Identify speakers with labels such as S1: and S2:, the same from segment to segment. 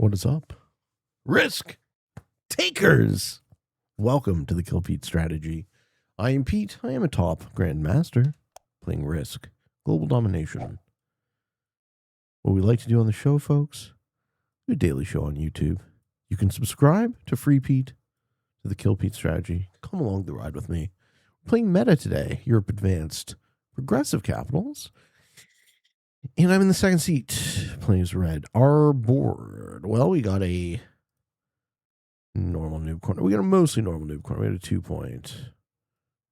S1: What is up? Risk takers! Welcome to the Kill Pete strategy. I am Pete. I am a top grandmaster playing Risk, Global Domination. What we like to do on the show, folks, do a daily show on YouTube. You can subscribe to Free Pete, to the Kill Pete strategy. Come along the ride with me. We're playing meta today, Europe Advanced, Progressive Capitals. And I'm in the second seat, playing as red. Our board. Well, we got a normal noob corner. We got a mostly normal noob corner. We got a 2-point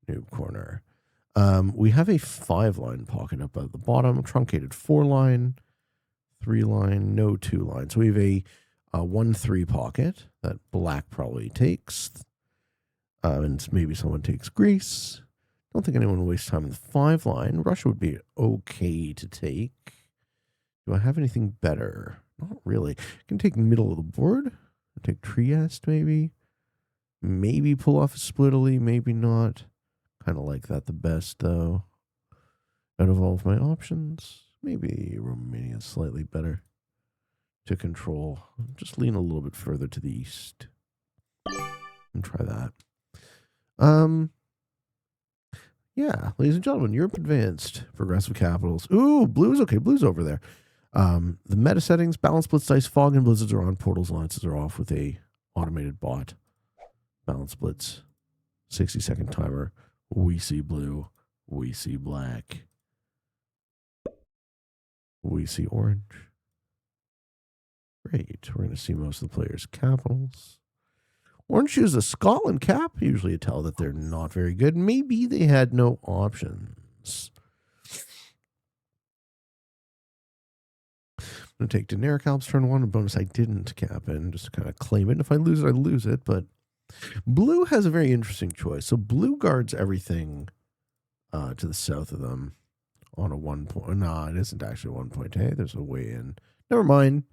S1: noob corner. We have a 5-line pocket up at the bottom, truncated 4-line, 3-line, no 2-line. So we have a 1-3 pocket that black probably takes. And maybe someone takes Greece. Don't think anyone will waste time in the 5-line. Russia would be okay to take. Do I have anything better? Not really. I can take middle of the board. Take Trieste, maybe. Maybe pull off a Splitterly, maybe not. Kind of like that the best, though. Out of all of my options, maybe Romania is slightly better to control. Just lean a little bit further to the east. And try that. Yeah, ladies and gentlemen, Europe Advanced, Progressive Capitals. Ooh, blue's okay. Blue's over there. The meta settings, balance splits, dice, fog, and blizzards are on. Portals, alliances are off with a automated bot. Balance splits, 60-second timer. We see blue. We see black. We see orange. Great. We're going to see most of the players' capitals. Orange chooses a Scotland cap. Usually a tell that they're not very good. Maybe they had no options. I'm going to take Daenerys Alps turn 1. A bonus I didn't cap in. Just to kind of claim it. If I lose it, I lose it. But blue has a very interesting choice. So blue guards everything to the south of them on a 1 point. No, it isn't actually a 1 point. Hey, there's a way in. Never mind.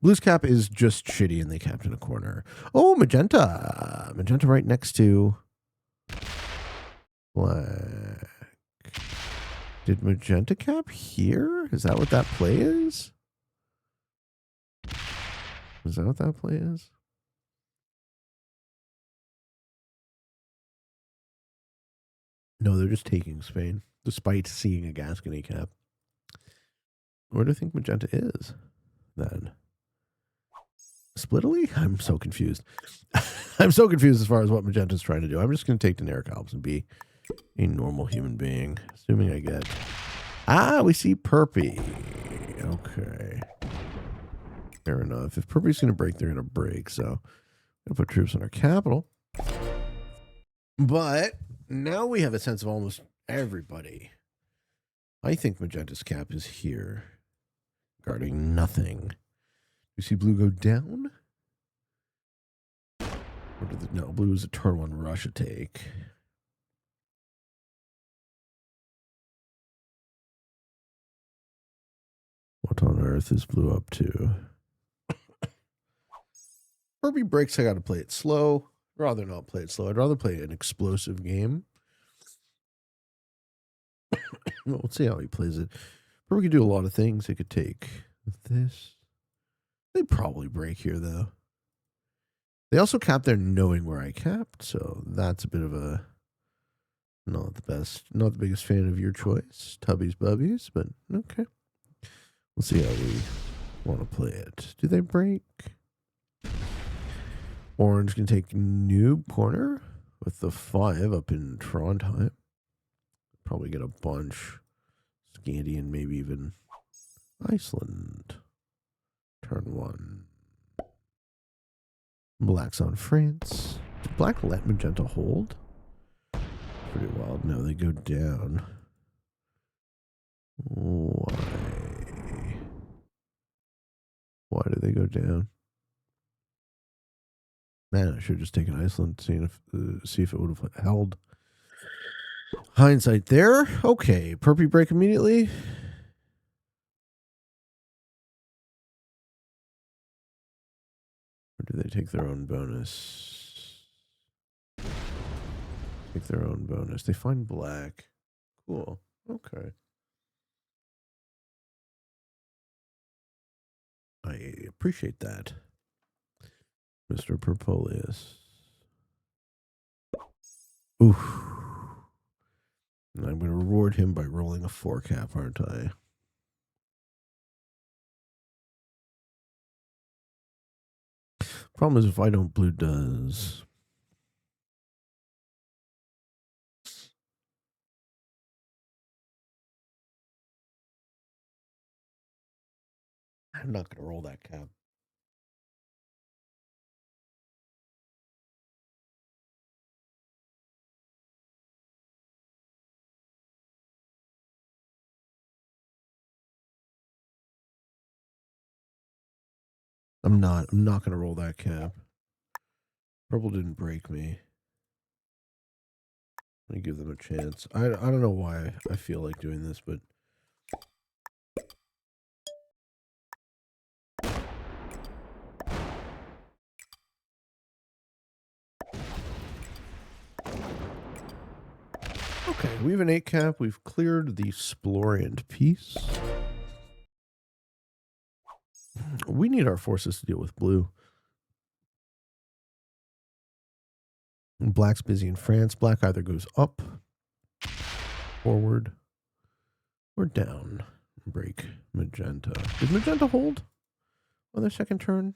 S1: Blue's cap is just shitty and they capped in a corner. Oh, magenta. Magenta right next to black. Did magenta cap here? Is that what that play is? Is that what that play is? No, they're just taking Spain, despite seeing a Gascony cap. Where do I think magenta is, then? Splitterly? I'm so confused. I'm so confused as far as what magenta's trying to do. I'm just going to take Daenerys Alps and be a normal human being, assuming I get... Ah, we see Perpy. Okay. Fair enough. If Perpy's going to break, they're going to break. So, I'm going to put troops on our capital. But now we have a sense of almost everybody. I think magenta's cap is here, guarding nothing. You see blue go down? No, blue is a turn 1 Russia take. What on earth is blue up to? Perpy breaks, I got to play it slow. Rather not play it slow. I'd rather play an explosive game. Well, let's see how he plays it. Perpy could do a lot of things. He could take this. They'd probably break here, though. They also cap there knowing where I capped, so that's a bit of a not the biggest fan of your choice, Tubbies Bubbies, but okay. We'll see how we want to play it. Do they break? Orange can take noob corner with the 5 up in Trondheim. Probably get a bunch. Scandian, maybe even Iceland. Turn 1. Black's on France. Did black let magenta hold? Pretty wild. No, they go down. Why? Why do they go down? Man, I should have just taken Iceland, see if it would have held. Hindsight there. Okay, Perpy break immediately. Or do they take their own bonus? Take their own bonus. They find black. Cool. Okay. I appreciate that. Mr. Perpolius. Oof. And I'm going to reward him by rolling a 4 cap, aren't I? Problem is, if I don't, blue does. I'm not going to roll that cap. I'm not going to roll that cap. Purple didn't break me. Let me give them a chance. I don't know why I feel like doing this, but okay, we have an 8 cap. We've cleared the Splorient piece. We need our forces to deal with blue. Black's busy in France. Black either goes up, forward, or down. Break magenta. Did magenta hold on their second turn?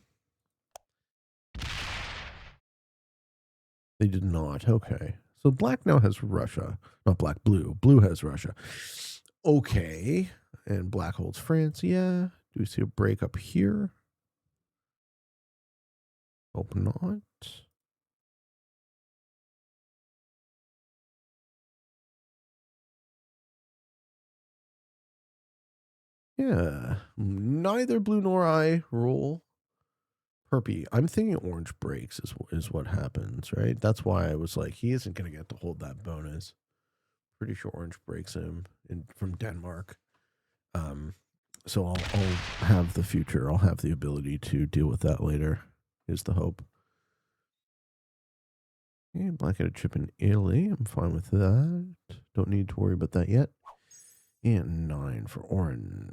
S1: They did not. Okay. So black now has Russia. Not black, blue. Blue has Russia. Okay. And black holds France. Yeah. Do we see a break up here? Hope not. Yeah. Neither blue nor I roll Perpy. I'm thinking orange breaks is what happens, right? That's why I was like, he isn't going to get to hold that bonus. Pretty sure orange breaks him from Denmark. So I'll have the future. I'll have the ability to deal with that later, is the hope. Okay, black had a chip in Italy. I'm fine with that. Don't need to worry about that yet. And 9 for orange.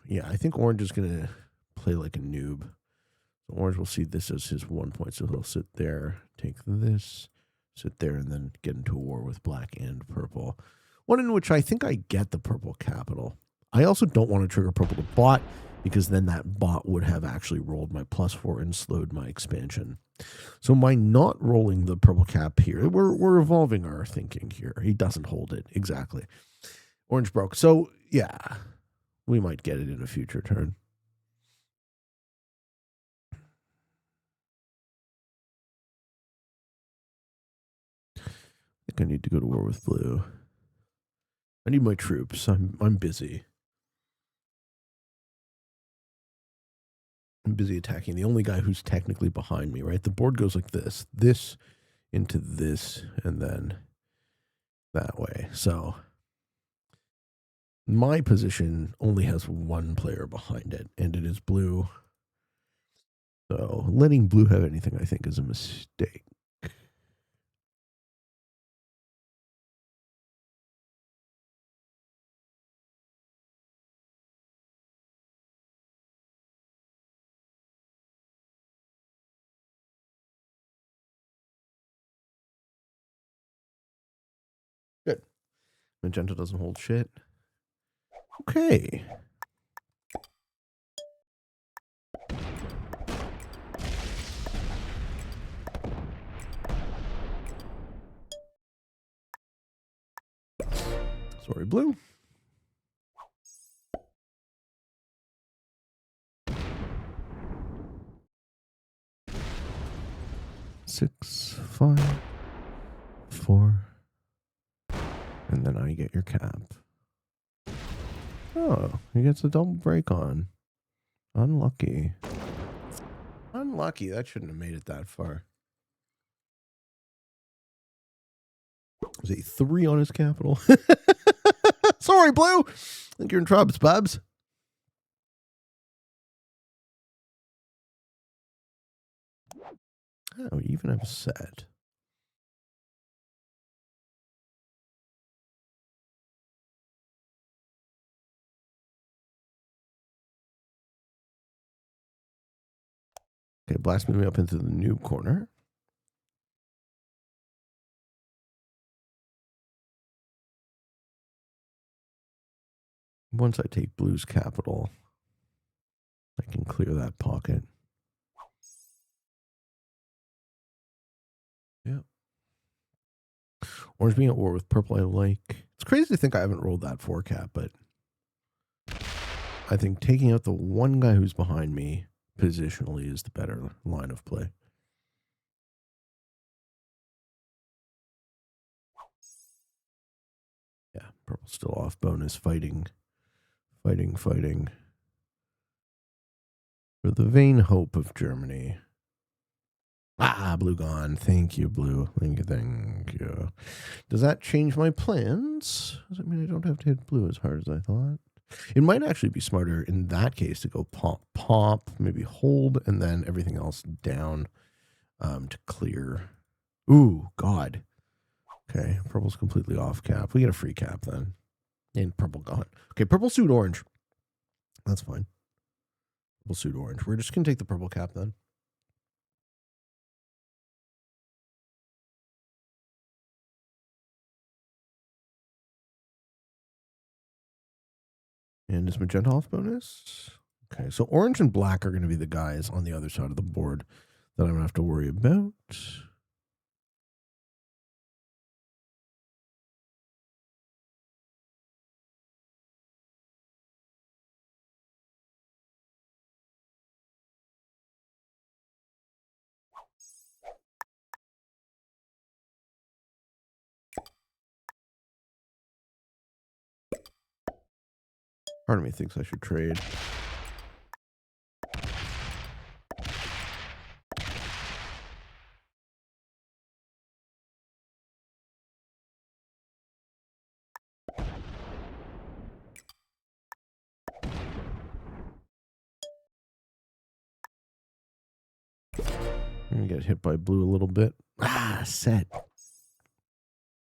S1: Yeah, I think orange is going to play like a noob. So orange will see this as his 1 point. So he'll sit there, take this, sit there, and then get into a war with black and purple. One in which I think I get the purple capital. I also don't want to trigger purple to bot, because then that bot would have actually rolled my +4 and slowed my expansion. So by not rolling the purple cap here, we're evolving our thinking here. He doesn't hold it. Exactly. Orange broke. So, yeah, we might get it in a future turn. I think I need to go to war with blue. I need my troops. I'm busy. I'm busy attacking the only guy who's technically behind me, right? The board goes like this. This into this, and then that way. So my position only has one player behind it, and it is blue. So letting blue have anything, I think, is a mistake. Good. Magenta doesn't hold shit. Okay. Sorry, blue. Six, 5, 4, and then I get your cap. Oh, he gets a double break on. Unlucky. Unlucky. That shouldn't have made it that far. There's a 3 on his capital. Sorry, blue. I think you're in trouble, Bubs. Oh, you even have a set. Okay, black's moving up into the new corner. Once I take blue's capital, I can clear that pocket. Yeah. Orange being at war with purple I like. It's crazy to think I haven't rolled that 4 cap, but I think taking out the one guy who's behind me positionally is the better line of play. Yeah, purple's still off bonus, fighting. For the vain hope of Germany. Ah, blue gone. Thank you, blue. Thank you. Does that change my plans? Does it mean I don't have to hit blue as hard as I thought? It might actually be smarter in that case to go pop, maybe hold, and then everything else down to clear. Ooh, God. Okay, purple's completely off cap. We get a free cap then. And purple gone. Okay, purple suit orange. That's fine. Purple suit orange. We're just going to take the purple cap then. And is magenta off bonus? Okay, so orange and black are going to be the guys on the other side of the board that I'm going to have to worry about. Part of me thinks I should trade. I'm going to get hit by blue a little bit. Ah, set.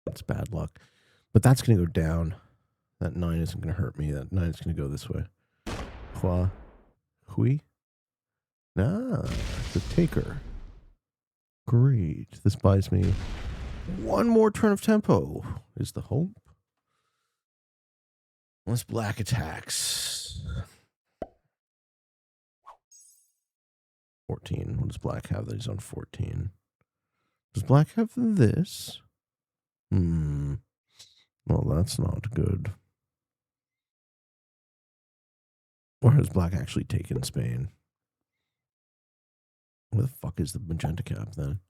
S1: That's bad luck. But that's going to go down. That 9 isn't going to hurt me. That 9 is going to go this way. Hua. Hui. Ah, the taker. Great. This buys me one more turn of tempo, is the hope. Unless black attacks. 14. What does black have that he's on 14? Does black have this? Well, that's not good. Or has black actually taken Spain? Where the fuck is the magenta cap then?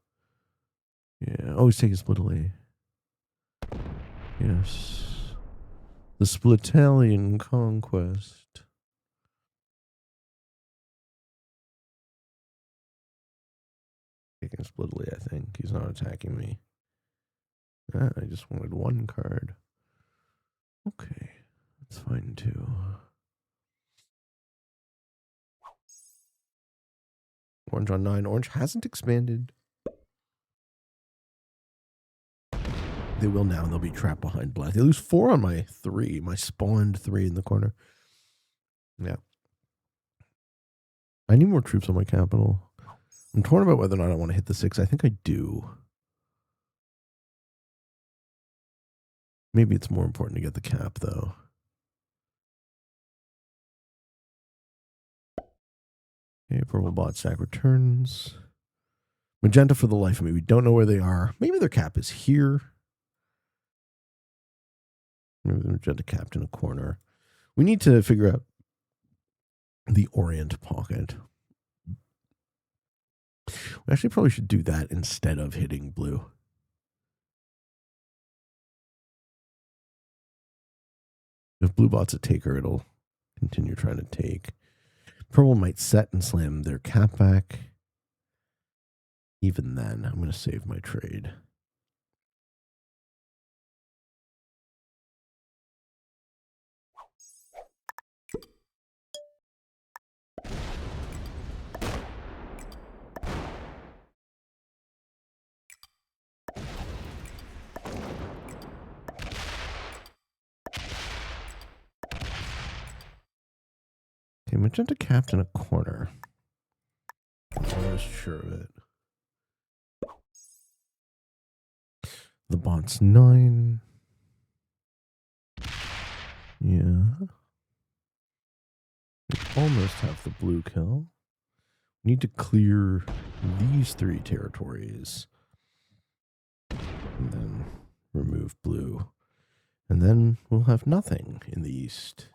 S1: Yeah. Oh, he's taking split away. Yes. The Splitalian conquest. Taking split away, I think. He's not attacking me. Ah, I just wanted one card. Okay. That's fine too. Orange on 9. Orange hasn't expanded. They will now. They'll be trapped behind black. They lose 4 on my 3. My spawned 3 in the corner. Yeah. I need more troops on my capital. I'm torn about whether or not I want to hit the 6. I think I do. Maybe it's more important to get the cap, though. Okay, purple bot stack returns. Magenta for the life of me. We don't know where they are. Maybe their cap is here. Maybe the magenta capped in a corner. We need to figure out the Orient pocket. We actually probably should do that instead of hitting blue. If blue bot's a taker, it'll continue trying to take. Purple might set and slam their cap back. Even then, I'm going to save my trade. Okay, magenta capped in a corner. almost sure of it. The bot's 9. Yeah. We almost have the blue kill. We need to clear these 3 territories. And then remove blue. And then we'll have nothing in the east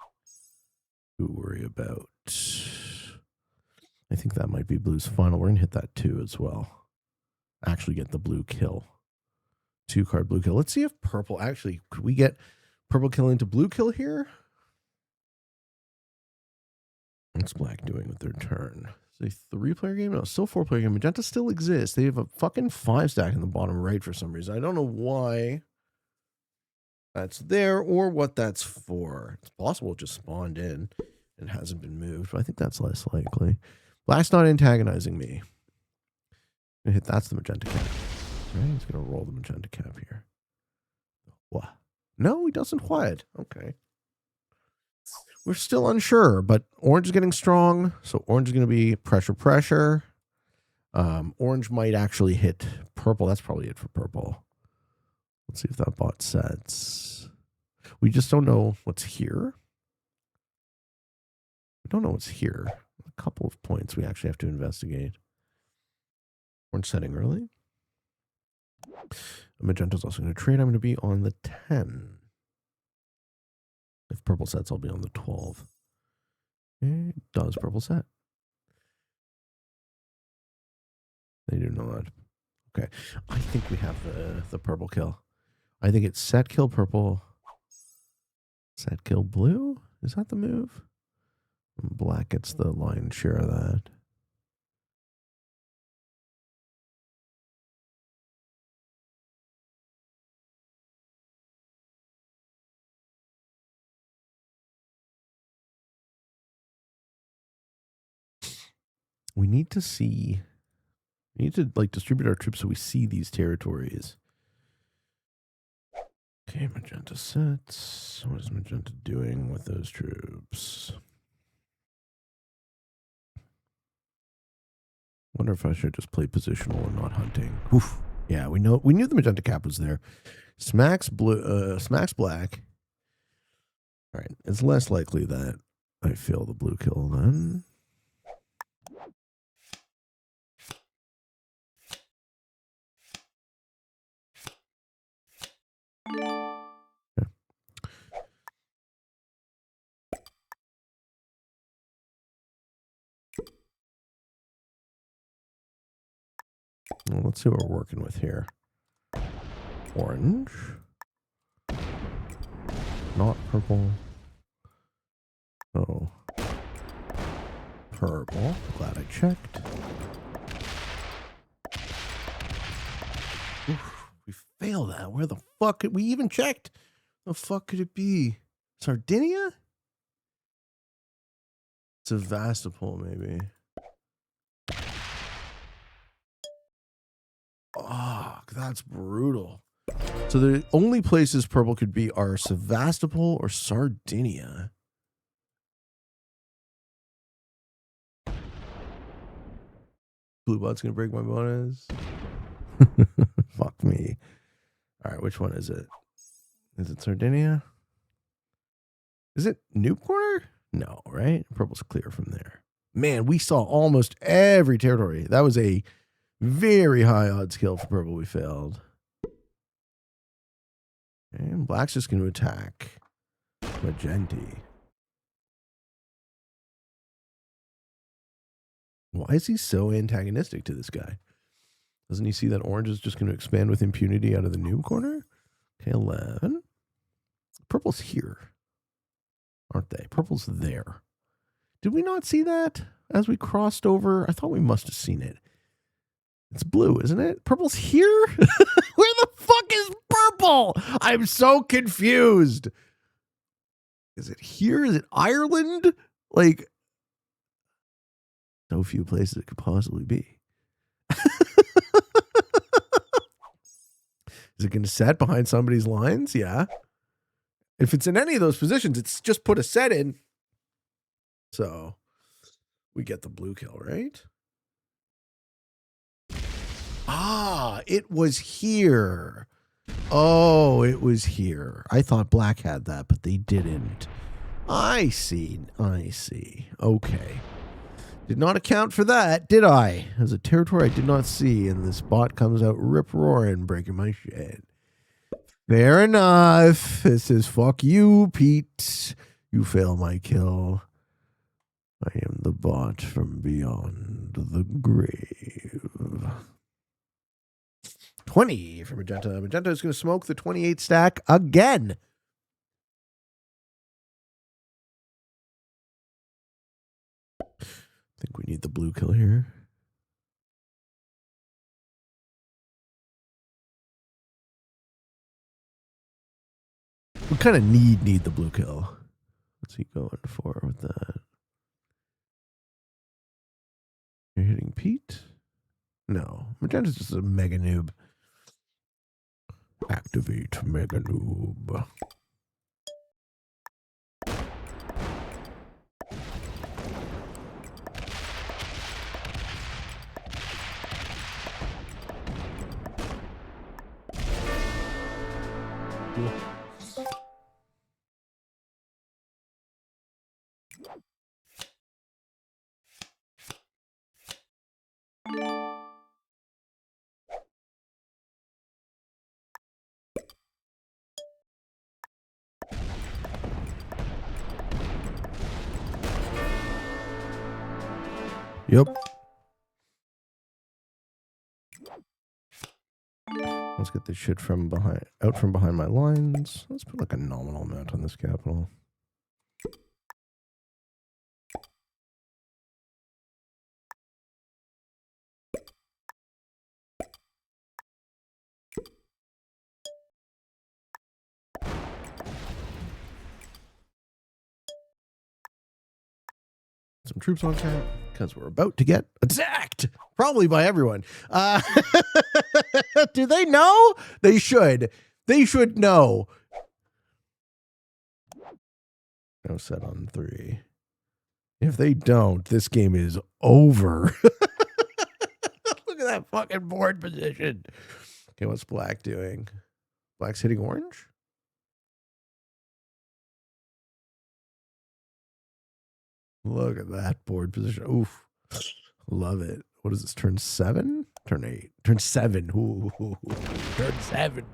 S1: to worry about. I think that might be blue's final. We're going to hit that 2 as well. Actually get the blue kill. 2-card blue kill. Let's see if purple, actually, could we get purple kill into blue kill here? What's black doing with their turn? Is it a 3-player game? No, still 4-player game. Magenta still exists. They have a fucking 5 stack in the bottom right for some reason. I don't know why that's there or what that's for. It's possible it just spawned in and hasn't been moved, but I think that's less likely. Black's not antagonizing me. I'm gonna hit, that's the magenta cap. Right? He's going to roll the magenta cap here. What? No, he doesn't white. Okay. We're still unsure, but orange is getting strong. So orange is going to be pressure. Orange might actually hit purple. That's probably it for purple. Let's see if that bot sets. We just don't know what's here. We don't know what's here. A couple of points we actually have to investigate. Orange setting early. Magenta's also going to trade. I'm going to be on the 10. If purple sets, I'll be on the 12. It does purple set. They do not. Okay. I think we have the purple kill. I think it's set kill purple. Set kill blue? Is that the move? Black gets the lion's share of that. We need to see, we need to like distribute our troops so we see these territories. Okay, magenta sets. What is magenta doing with those troops? Wonder if I should just play positional and not hunting. Oof. Yeah, we knew the magenta cap was there. Smacks blue, smacks black. All right, it's less likely that I fail the blue kill then. Well, let's see what we're working with here. Orange. Not purple. Oh. Purple. Glad I checked. Oof, we failed that. Where the fuck could we even checked? The fuck could it be? Sardinia? Sevastopol, maybe. Oh, that's brutal. So the only places purple could be are Sevastopol or Sardinia. Blue bot's gonna break my bonus. Fuck me. All right, which one is it? Is it Sardinia? Is it Noob Corner? No, right? Purple's clear from there. Man, we saw almost every territory. That was a very high odds kill for purple. We failed. And black's just going to attack Magenti. Why is he so antagonistic to this guy? Doesn't he see that orange is just going to expand with impunity out of the noob corner? Okay, 11. Purple's here, aren't they? Purple's there. Did we not see that as we crossed over? I thought we must have seen it. It's blue, isn't it? Purple's here? Where the fuck is purple? I'm so confused. Is it here? Is it Ireland? Like, so few places it could possibly be. Is it going to set behind somebody's lines? Yeah. If it's in any of those positions, it's just put a set in. So we get the blue kill, right? Ah, it was here. Oh, it was here. I thought black had that, but they didn't. I see. I see. Okay. Did not account for that, did I? As a territory I did not see, and this bot comes out rip-roaring, breaking my shit. Fair enough. This is fuck you, Pete. You fail my kill. I am the bot from beyond the grave. 20 for Magenta. Magenta is going to smoke the 28 stack again. I think we need the blue kill here. We kind of need the blue kill. What's he going for with that? You're hitting Pete? No. Magenta's just a mega noob. Activate mega noob. Yep. Let's get this shit out from behind my lines. Let's put like a nominal amount on this capital. Some troops on tap because we're about to get attacked, probably by everyone. Do they know? They should. They should know. No set on 3. If they don't, this game is over. Look at that fucking board position. Okay, what's black doing? Black's hitting orange? Look at that board position. Oof. Love it. What is this? Turn 7? Turn 8. Turn 7. Ooh. Turn 7.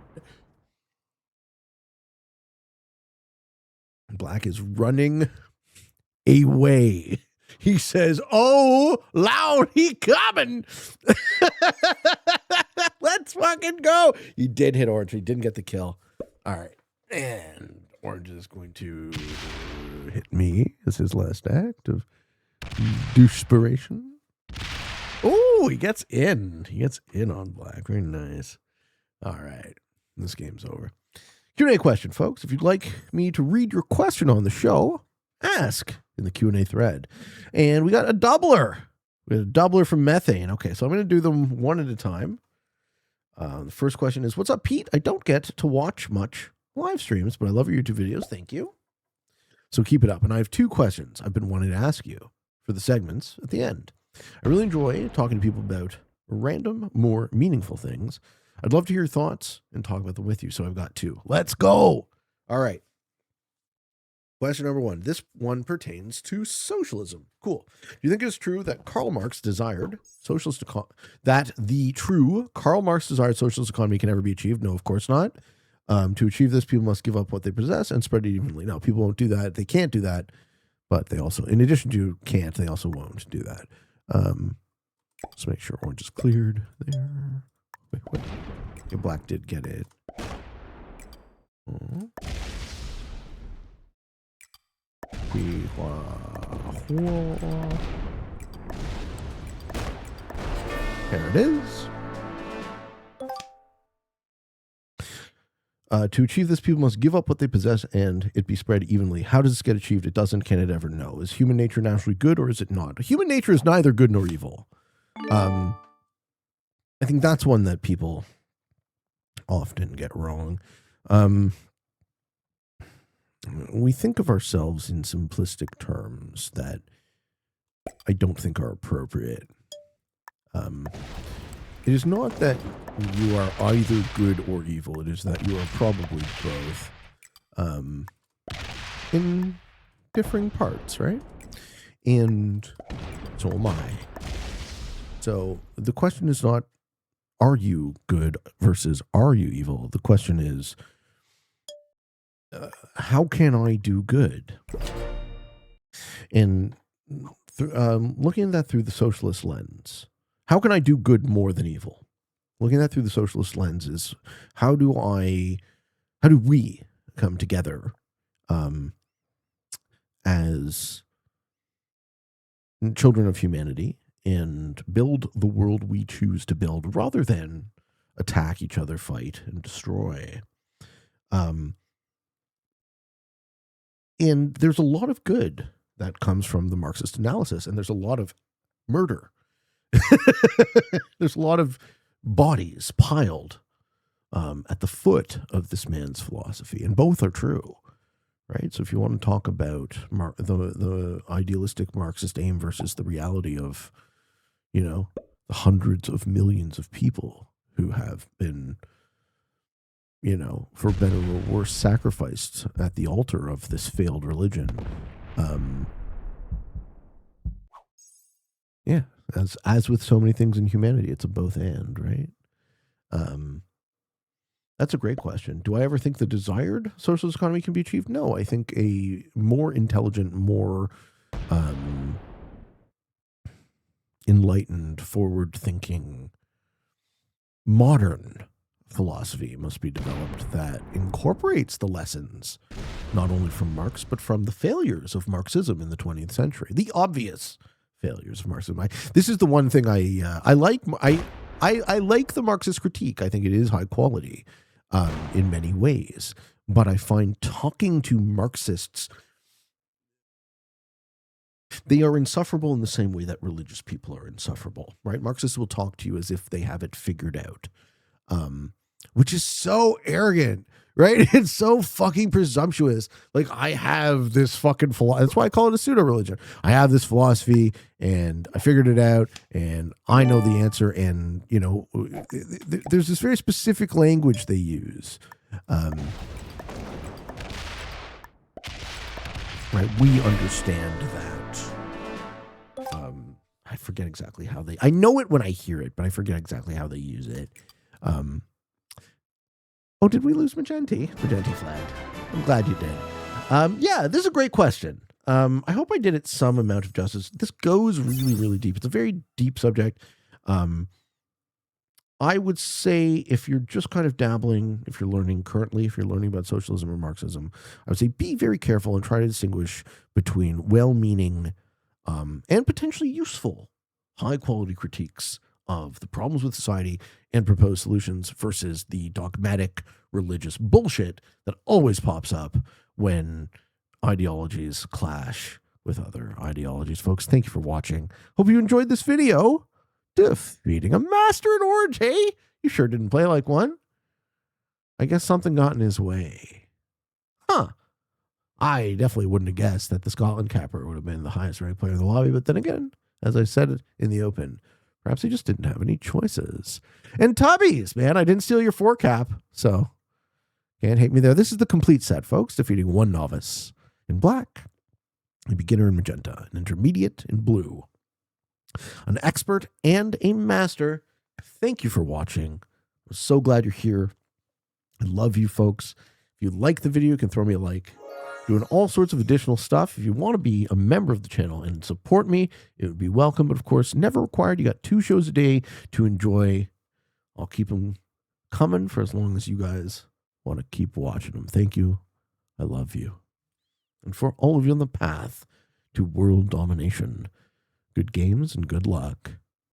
S1: Black is running away. He says, "Oh, loud, he coming." Let's fucking go. He did hit orange. He didn't get the kill. All right. And orange is going to hit me as his last act of douchespiration. Oh, he gets in. He gets in on black. Very nice. All right. This game's over. Q&A question, folks. If you'd like me to read your question on the show, ask in the Q&A thread. And we got a doubler. We got a doubler from Methane. Okay, so I'm going to do them one at a time. The first question is, what's up, Pete? I don't get to watch much live streams, but I love your YouTube videos. Thank you. So keep it up. And I have 2 questions I've been wanting to ask you for the segments at the end. I really enjoy talking to people about random, more meaningful things. I'd love to hear your thoughts and talk about them with you. So I've got 2. Let's go. All right. Question number 1. This one pertains to socialism. Cool. Do you think it's true that Karl Marx desired socialist that the true Karl Marx desired socialist economy can never be achieved? No, of course not. To achieve this, people must give up what they possess and spread it evenly. No, people won't do that. They can't do that. But they also, in addition to can't, they also won't do that. Let's make sure orange is cleared there. Wait. Okay, black did get it. Oh. There it is. To achieve this, people must give up what they possess and it be spread evenly. How does this get achieved? It doesn't. Can it ever? No. Is human nature naturally good or is it not? Human nature is neither good nor evil. I think that's one that people often get wrong. We think of ourselves in simplistic terms that I don't think are appropriate. It is not that you are either good or evil. It is that you are probably both, in differing parts, right? And so am I. So the question is not, are you good versus are you evil? The question is, how can I do good? And looking at that through the socialist lens, how can I do good more than evil? Looking at that through the socialist lens is, how do we come together as children of humanity and build the world we choose to build rather than attack each other, fight, and destroy? And there's a lot of good that comes from the Marxist analysis, and there's a lot of murder. There's a lot of bodies piled at the foot of this man's philosophy, and both are true, right? So if you want to talk about the idealistic Marxist aim versus the reality of, the hundreds of millions of people who have been, for better or worse, sacrificed at the altar of this failed religion. Yeah, as with so many things in humanity, it's a both and, right? That's a great question. Do I ever think the desired socialist economy can be achieved? No, I think a more intelligent, more enlightened, forward-thinking, modern philosophy must be developed that incorporates the lessons not only from Marx but from the failures of Marxism in the 20th century, the obvious failures of Marxism. This is the one thing I like. I like the Marxist critique. I think it is high quality in many ways, but I find talking to Marxists, they are insufferable in the same way that religious people are insufferable, right? Marxists will talk to you as if they have it figured out, which is so arrogant, right? It's so fucking presumptuous. Like, I have this fucking philosophy. That's why I call it a pseudo-religion. I have this philosophy, and I figured it out, and I know the answer. And, there's this very specific language they use. Right? We understand that. I forget exactly how I know it when I hear it, but I forget exactly how they use it. Oh, did we lose Magenti? Magenti flagged. I'm glad you did. Yeah, this is a great question. I hope I did it some amount of justice. This goes really, really deep. It's a very deep subject. I would say if you're just kind of dabbling, if you're learning currently, if you're learning about socialism or Marxism, I would say be very careful and try to distinguish between well-meaning and potentially useful high-quality critiques of the problems with society and proposed solutions versus the dogmatic religious bullshit that always pops up when ideologies clash with other ideologies. Folks, thank you for watching. Hope you enjoyed this video. Defeating a master in orange, hey? You sure didn't play like one. I guess something got in his way. Huh. I definitely wouldn't have guessed that the Scotland capper would have been the highest ranked player in the lobby, but then again, as I said in the open, perhaps he just didn't have any choices. And Tubbies, man, I didn't steal your 4 cap, so can't hate me there. This is the complete set, folks, defeating 1 novice in black, a beginner in magenta, an intermediate in blue, an expert, and a master. Thank you for watching. I'm so glad you're here. I love you, folks. If you like the video, you can throw me a like. Doing all sorts of additional stuff. If you want to be a member of the channel and support me, it would be welcome. But of course, never required. You got 2 shows a day to enjoy. I'll keep them coming for as long as you guys want to keep watching them. Thank you. I love you. And for all of you on the path to world domination, good games and good luck.